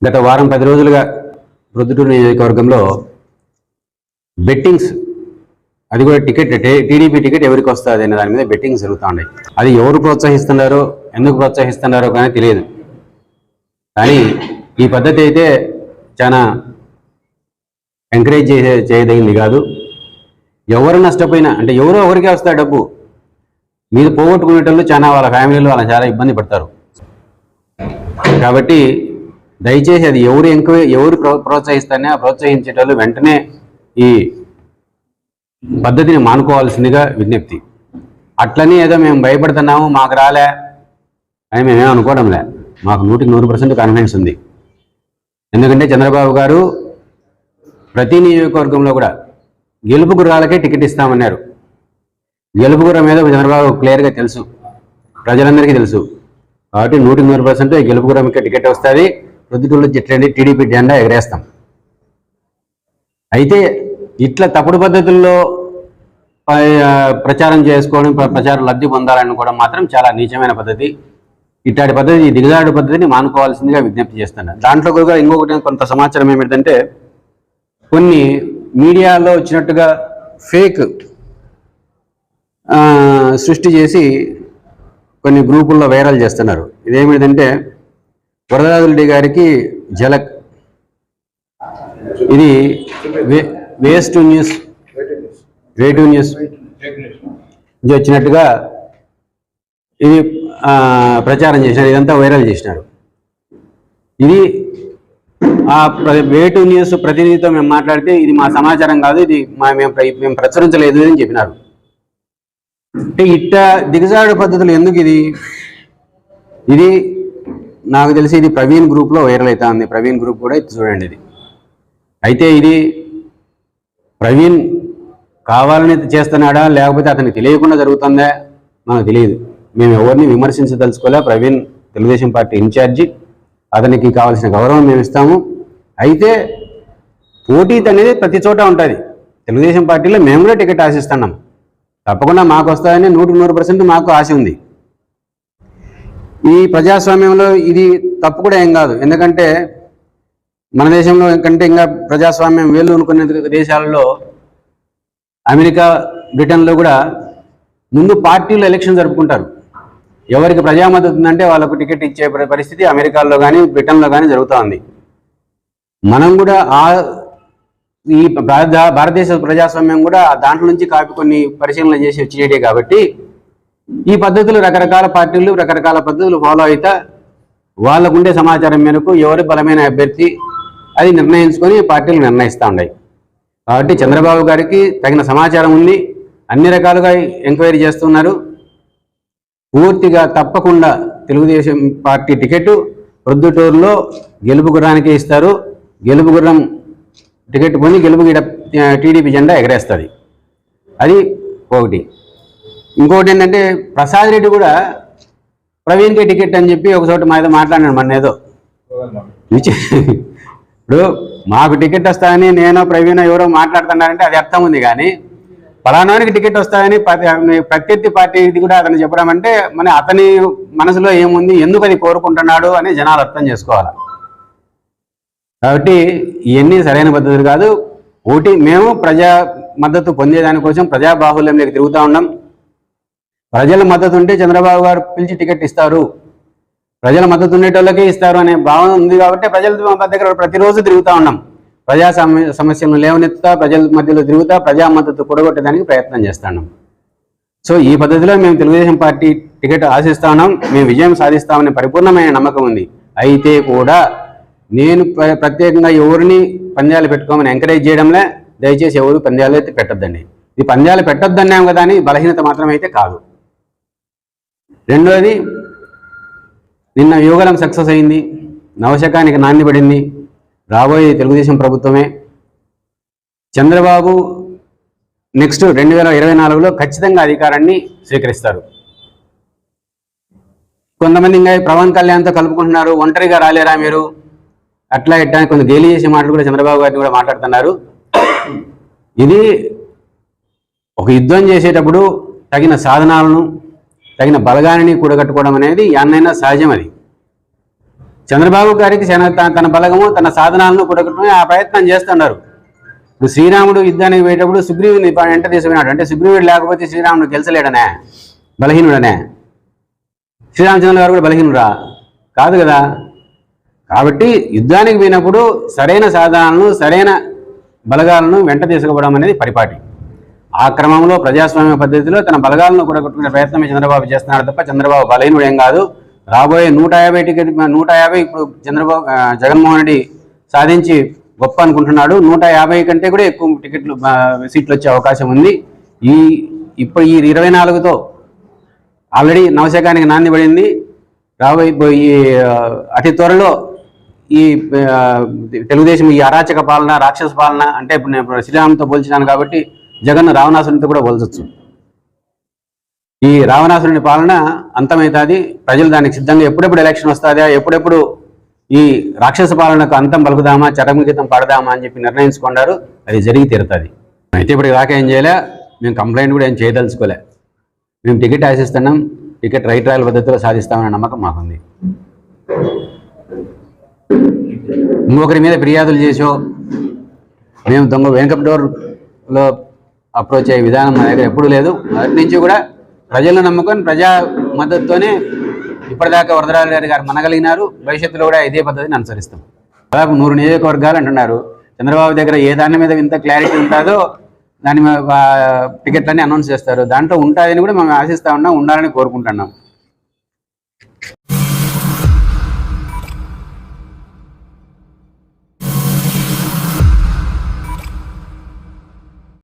గత వారం 10 రోజులుగా ప్రొద్దుటూరు నియోజకవర్గంలో బెట్టింగ్స్, అది కూడా టికెట్ టీడీపీ టికెట్ ఎవరికి వస్తుంది అనే దాని మీద బెట్టింగ్స్ జరుగుతూ ఉన్నాయి. అది ఎవరు ప్రోత్సహిస్తున్నారో, ఎందుకు ప్రోత్సహిస్తున్నారో కానీ తెలియదు. కానీ ఈ పద్ధతి అయితే చాలా ఎంకరేజ్ చేయదగింది కాదు. ఎవరు నష్టపోయినా, అంటే ఎవరో ఎవరికే వస్తారు డబ్బు, మీరు పోగొట్టుకునేటోళ్ళు చాలా, వాళ్ళ ఫ్యామిలీలో వాళ్ళ చాలా ఇబ్బంది పడతారు. కాబట్టి దయచేసి అది ఎవరు ప్రోత్సహిస్తారని ఆ ప్రోత్సహించేటోళ్ళు వెంటనే ఈ పద్ధతిని మానుకోవాల్సిందిగా విజ్ఞప్తి. అట్లని ఏదో మేము భయపడుతున్నాము, మాకు రాలే అని మేమేం అనుకోవడంలే. మాకు 100% కాన్ఫిడెన్స్ ఉంది. ఎందుకంటే చంద్రబాబు గారు ప్రతి నియోజకవర్గంలో కూడా గెలుపు గుర్రాలకే టికెట్ ఇస్తామన్నారు. గెలుపు గుర్రం మీద చంద్రబాబు క్లియర్గా తెలుసు, ప్రజలందరికీ తెలుసు. కాబట్టి 100% గెలుపు గుర్రంకే టికెట్ వస్తుంది. ప్రొద్దుటూరులో టీడీపీ జెండా ఎగరేస్తాం. అయితే ఇట్లా తప్పుడు పద్ధతుల్లో ప్రచారం చేసుకోవడం, ప్రచారం లబ్ధి పొందాలనుకోవడం మాత్రం చాలా నీచమైన పద్ధతి. ఇట్లాంటి పద్ధతి, దిగజారుడు పద్ధతిని మానుకోవాల్సిందిగా విజ్ఞప్తి చేస్తున్నారు. దాంట్లో కూడా ఇంకొకటి కొంత సమాచారం ఏమిటంటే, కొన్ని మీడియాలో వచ్చినట్టుగా ఫేక్ సృష్టి చేసి కొన్ని గ్రూపుల్లో వైరల్ చేస్తున్నారు. ఇదేమిటంటే వరదరాజురెడ్డి గారికి జలక్, ఇది వేటు న్యూస్ ఇది వచ్చినట్టుగా ఇది ప్రచారం చేసినారు. ఇదంతా వైరల్ చేసినారు. ఇది ఆ వేటు న్యూస్ ప్రతినిధితో మేము మాట్లాడితే ఇది మా సమాచారం కాదు, ఇది మేము ప్రచురించలేదు అని చెప్పినారు. అంటే ఇట్ట దిగజారుడు పద్ధతులు ఎందుకు? ఇది నాకు తెలిసి ఇది ప్రవీణ్ గ్రూప్లో వైరల్ అవుతా ఉంది. ప్రవీణ్ గ్రూప్ కూడా ఇది చూడండి. ఇది అయితే ఇది ప్రవీణ్ కావాలని చేస్తున్నాడా, లేకపోతే అతనికి తెలియకుండా జరుగుతుందా మనకు తెలియదు. మేము ఎవరిని విమర్శించదలుచుకోలే. ప్రవీణ్ తెలుగుదేశం పార్టీ ఇన్ఛార్జి, అతనికి కావాల్సిన గౌరవం మేము ఇస్తాము. అయితే పోటీ అనేది ప్రతి చోట ఉంటుంది. తెలుగుదేశం పార్టీలో మేము కూడా టికెట్ ఆశిస్తున్నాం. తప్పకుండా మాకు వస్తాయని 100% మాకు ఆశ ఉంది. ఈ ప్రజాస్వామ్యంలో ఇది తప్పు కూడా ఏం కాదు. ఎందుకంటే మన దేశంలో కంటే ఇంకా ప్రజాస్వామ్యం వేలు అనుకునే దేశాలలో, అమెరికా, బ్రిటన్లో కూడా ముందు పార్టీలు ఎలక్షన్ జరుపుకుంటారు. ఎవరికి ప్రజా మద్దతు ఉందంటే వాళ్ళకు టికెట్ ఇచ్చే పరిస్థితి అమెరికాలో కానీ బ్రిటన్లో కానీ జరుగుతూ ఉంది. మనం కూడా ఈ భారతదేశ ప్రజాస్వామ్యం కూడా దాంట్లో నుంచి కొన్ని పరిశీలన చేసి వచ్చినట్టే. కాబట్టి ఈ పద్ధతులు రకరకాల పార్టీలు రకరకాల పద్ధతులు ఫాలో అయితే వాళ్ళకుండే సమాచారం మేరకు ఎవరు బలమైన అభ్యర్థి అది నిర్ణయించుకొని పార్టీలు నిర్ణయిస్తూ ఉన్నాయి. కాబట్టి చంద్రబాబు గారికి తగిన సమాచారం ఉంది, అన్ని రకాలుగా ఎంక్వైరీ చేస్తున్నారు. పూర్తిగా తప్పకుండా తెలుగుదేశం పార్టీ టికెట్ ప్రొద్దుటూరులో గెలుపు గుర్రానికే ఇస్తారు. గెలుపు గుర్రం టికెట్ పొంది గెలుపు టీడీపీ జెండా ఎగరేస్తుంది. అది ఒకటి. ఇంకొకటి ఏంటంటే, ప్రసాద్ రెడ్డి కూడా ప్రవీణ్కే టికెట్ అని చెప్పి ఒక చోట మాట్లాడినాడు. మన ఏదో ఇప్పుడు మాకు టికెట్ వస్తాయని నేను ప్రవీణ ఎవరో మాట్లాడుతున్నారంటే అది అర్థం ఉంది. కానీ ఫలానానికి టికెట్ వస్తాయని ప్రత్యర్థి పార్టీ ఇది కూడా అతను చెప్పడం అంటే మన అతని మనసులో ఏముంది, ఎందుకు అది కోరుకుంటున్నాడు అని జనాలు అర్థం చేసుకోవాలి. కాబట్టి ఇవన్నీ సరైన పద్ధతులు కాదు. ఒకటి, మేము ప్రజా మద్దతు పొందేదానికోసం ప్రజా బాహుల్యంలోకి తిరుగుతూ ఉన్నాం. ప్రజల మద్దతు ఉంటే చంద్రబాబు గారు పిలిచి టికెట్ ఇస్తారు, ప్రజల మద్దతు ఉండేటోళ్ళకే ఇస్తారు అనే భావన ఉంది. కాబట్టి ప్రజల దగ్గర ప్రతిరోజు తిరుగుతూ ఉన్నాం. ప్రజా సమస్యలను లేవనెత్తుతా, ప్రజల మధ్యలో తిరుగుతా, ప్రజా మద్దతు కూడగొట్టడానికి ప్రయత్నం చేస్తున్నాం. సో ఈ పద్ధతిలో మేము తెలుగుదేశం పార్టీ టికెట్ ఆశిస్తా ఉన్నాం. మేము విజయం సాధిస్తామనే పరిపూర్ణమైన నమ్మకం ఉంది. అయితే కూడా నేను ప్రత్యేకంగా ఎవరిని పంద్యాలు పెట్టుకోమని ఎంకరేజ్ చేయడంలే. దయచేసి ఎవరు పంద్యాలు అయితే పెట్టొద్దండి. ఇది పంద్యాలు పెట్టొద్దన్నాం కదా అని బలహీనత మాత్రం అయితే కాదు. రెండోది, నిన్న యువగలం సక్సెస్ అయింది, నవశకానికి నాంది పడింది. రాబోయే తెలుగుదేశం ప్రభుత్వమే. చంద్రబాబు నెక్స్ట్ 2024లో ఖచ్చితంగా అధికారాన్ని స్వీకరిస్తారు. కొంతమంది ఇంకా పవన్ కళ్యాణ్తో కలుపుకుంటున్నారు, ఒంటరిగా రాలేరా మీరు, అట్లా ఇట్లా కొంత గేలి చేసే మాటలు కూడా చంద్రబాబు గారిని కూడా మాట్లాడుతున్నారు. ఇది ఒక యుద్ధం చేసేటప్పుడు తగిన సాధనాలను, తగిన బలగాన్ని కూడగట్టుకోవడం అనేది యాన్నైనా సహజం. అది చంద్రబాబు గారికి తన బలగము తన సాధనాలను కూడగట్టుకుని ఆ ప్రయత్నం చేస్తున్నారు. ఇప్పుడు శ్రీరాముడు యుద్ధానికి పోయేటప్పుడు సుగ్రీవుని వెంట తీసుకున్నాడు. అంటే సుగ్రీవుడు లేకపోతే శ్రీరాముడు గెలిచలేడనే, బలహీనుడనే. శ్రీరామచంద్ర గారు కూడా బలహీనుడా కాదు కదా. కాబట్టి యుద్ధానికి పోయినప్పుడు సరైన సాధనాలను సరైన బలగాలను వెంట తీసుకుపోవడం అనేది పరిపాటి. ఆ క్రమంలో ప్రజాస్వామ్య పద్ధతిలో తన బలగాలను కూడా కొట్టుకునే ప్రయత్నమే చంద్రబాబు చేస్తున్నాడు తప్ప చంద్రబాబు బలహీనుడు ఏం కాదు. రాబోయే 150 ఇప్పుడు జగన్మోహన్ రెడ్డి సాధించి గొప్ప అనుకుంటున్నాడు. 150 కంటే కూడా ఎక్కువ సీట్లు వచ్చే అవకాశం ఉంది. ఇప్పుడు ఈ 24తో ఆల్రెడీ నవశకానికి నాంది పడింది. రాబోయే అతి త్వరలో ఈ తెలుగుదేశం ఈ అరాచక పాలన, రాక్షస పాలన, అంటే ఇప్పుడు నేను శ్రీరాముతో పోల్చినాను కాబట్టి జగన్ రావణాసురునితో కూడా పోల్చొచ్చు. ఈ రావణాసురుని పాలన అంతమవుతుంది. ప్రజలు దానికి సిద్ధంగా ఎప్పుడెప్పుడు ఎలక్షన్ వస్తుందా, ఎప్పుడెప్పుడు ఈ రాక్షస పాలనకు అంతం పలుకుదామా, చరమగీతం పడదామా అని చెప్పి నిర్ణయించుకున్నారు. అది జరిగి తీరుతుంది. అయితే ఇప్పటికి దాకా ఏం చేయలే, మేము కంప్లైంట్ కూడా ఏం చేయదలుచుకోలే. మేము టికెట్ ఆశిస్తున్నాం. టికెట్ రైట్ రాయల్ పద్ధతిలో సాధిస్తామనే నమ్మకం మాకుంది. ఇంకొకరి మీద ఫిర్యాదులు చేసో మేము దొంగ వెనుకప్ డోర్లో అప్రోచ్ అయ్యే విధానం మా దగ్గర ఎప్పుడూ లేదు. మొదటి నుంచి కూడా ప్రజలను నమ్ముకొని ప్రజా మద్దతుతోనే ఇప్పటిదాకా వరదరాజు గారు మనగలిగినారు. భవిష్యత్తులో కూడా ఇదే పద్ధతిని అనుసరిస్తాం. దాదాపు 100 నియోజకవర్గాలు అంటున్నారు. చంద్రబాబు దగ్గర ఏ దాని మీద ఇంత క్లారిటీ ఉంటుందో దాని టికెట్లన్నీ అనౌన్స్ చేస్తారు. దాంట్లో ఉంటుందని కూడా మేము ఆశిస్తూ ఉన్నాం, ఉండాలని కోరుకుంటున్నాం.